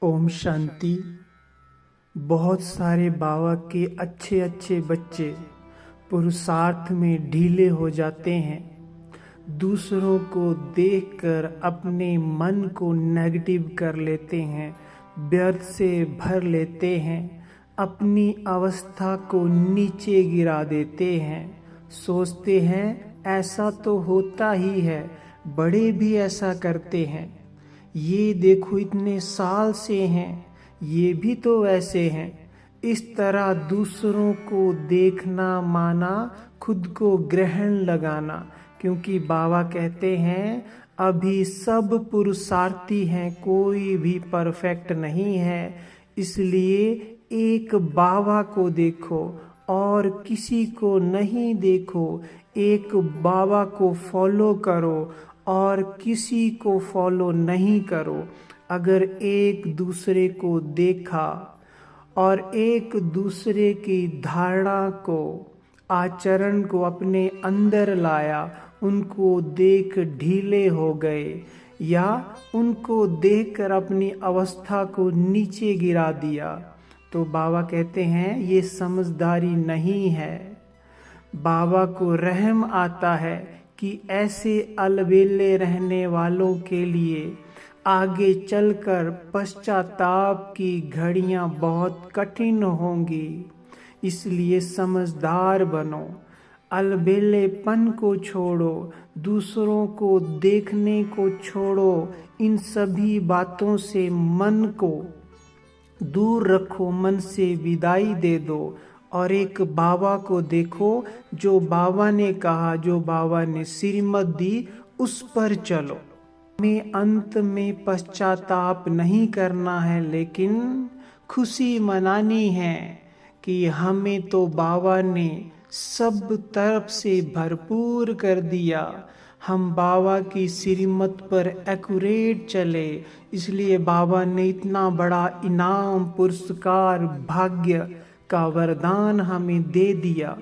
ओम शांति। बहुत सारे बाबा के अच्छे अच्छे बच्चे पुरुषार्थ में ढीले हो जाते हैं। दूसरों को देखकर अपने मन को नेगेटिव कर लेते हैं, व्यर्थ से भर लेते हैं, अपनी अवस्था को नीचे गिरा देते हैं। सोचते हैं ऐसा तो होता ही है, बड़े भी ऐसा करते हैं। ये देखो इतने साल से हैं, ये भी तो वैसे हैं। इस तरह दूसरों को देखना माना खुद को ग्रहण लगाना, क्योंकि बाबा कहते हैं अभी सब पुरुषार्थी हैं, कोई भी परफेक्ट नहीं है। इसलिए एक बाबा को देखो और किसी को नहीं देखो। एक बाबा को फॉलो करो और किसी को फॉलो नहीं करो। अगर एक दूसरे को देखा और एक दूसरे की धारणा को, आचरण को अपने अंदर लाया, उनको देख ढीले हो गए या उनको देखकर अपनी अवस्था को नीचे गिरा दिया, तो बाबा कहते हैं ये समझदारी नहीं है। बाबा को रहम आता है कि ऐसे अलबेले रहने वालों के लिए आगे चलकर पश्चाताप की घड़ियां बहुत कठिन होंगी। इसलिए समझदार बनो, अलबेलेपन को छोड़ो, दूसरों को देखने को छोड़ो। इन सभी बातों से मन को दूर रखो, मन से विदाई दे दो और एक बाबा को देखो। जो बाबा ने कहा, जो बाबा ने श्रीमत दी, उस पर चलो। हमें अंत में पश्चाताप नहीं करना है, लेकिन खुशी मनानी है कि हमें तो बाबा ने सब तरफ से भरपूर कर दिया। हम बाबा की श्रीमत पर एक्यूरेट चले, इसलिए बाबा ने इतना बड़ा इनाम, पुरस्कार, भाग्य का वरदान हमें दे दिया।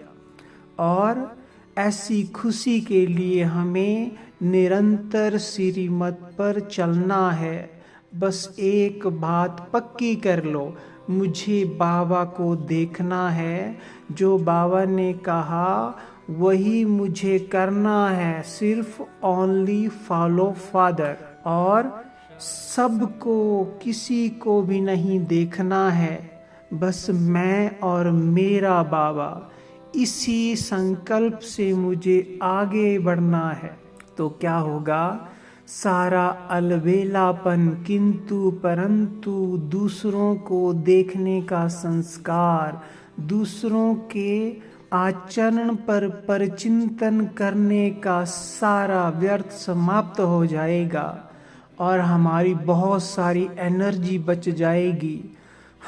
और ऐसी खुशी के लिए हमें निरंतर श्रीमत पर चलना है। बस एक बात पक्की कर लो, मुझे बाबा को देखना है। जो बाबा ने कहा वही मुझे करना है, सिर्फ ओनली फॉलो फादर। और सबको, किसी को भी नहीं देखना है, बस मैं और मेरा बाबा। इसी संकल्प से मुझे आगे बढ़ना है। तो क्या होगा? सारा अलबेलापन, किंतु परंतु, दूसरों को देखने का संस्कार, दूसरों के आचरण पर परचिंतन करने का सारा व्यर्थ समाप्त हो जाएगा और हमारी बहुत सारी एनर्जी बच जाएगी।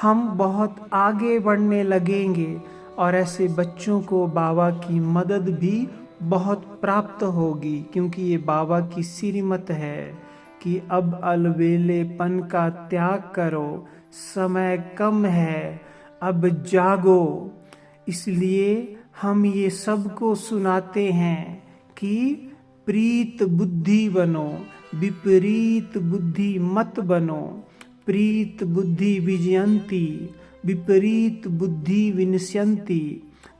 हम बहुत आगे बढ़ने लगेंगे और ऐसे बच्चों को बाबा की मदद भी बहुत प्राप्त होगी, क्योंकि ये बाबा की श्रीमत है कि अब अलबेलेपन का त्याग करो, समय कम है, अब जागो। इसलिए हम ये सबको सुनाते हैं कि प्रीत बुद्धि बनो, विपरीत बुद्धि मत बनो। प्रीत बुद्धि विजयंती, विपरीत बुद्धि विनश्यंती।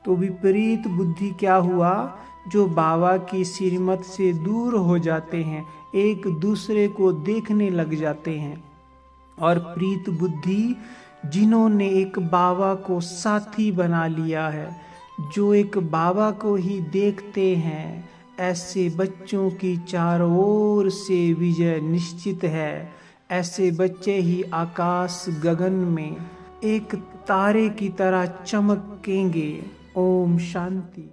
तो विपरीत बुद्धि क्या हुआ? जो बाबा की श्रीमत से दूर हो जाते हैं, एक दूसरे को देखने लग जाते हैं। और प्रीत बुद्धि जिन्होंने एक बाबा को साथी बना लिया है, जो एक बाबा को ही देखते हैं, ऐसे बच्चों की चारों ओर से विजय निश्चित है। ऐसे बच्चे ही आकाश गगन में एक तारे की तरह चमकेंगे। ओम शांति।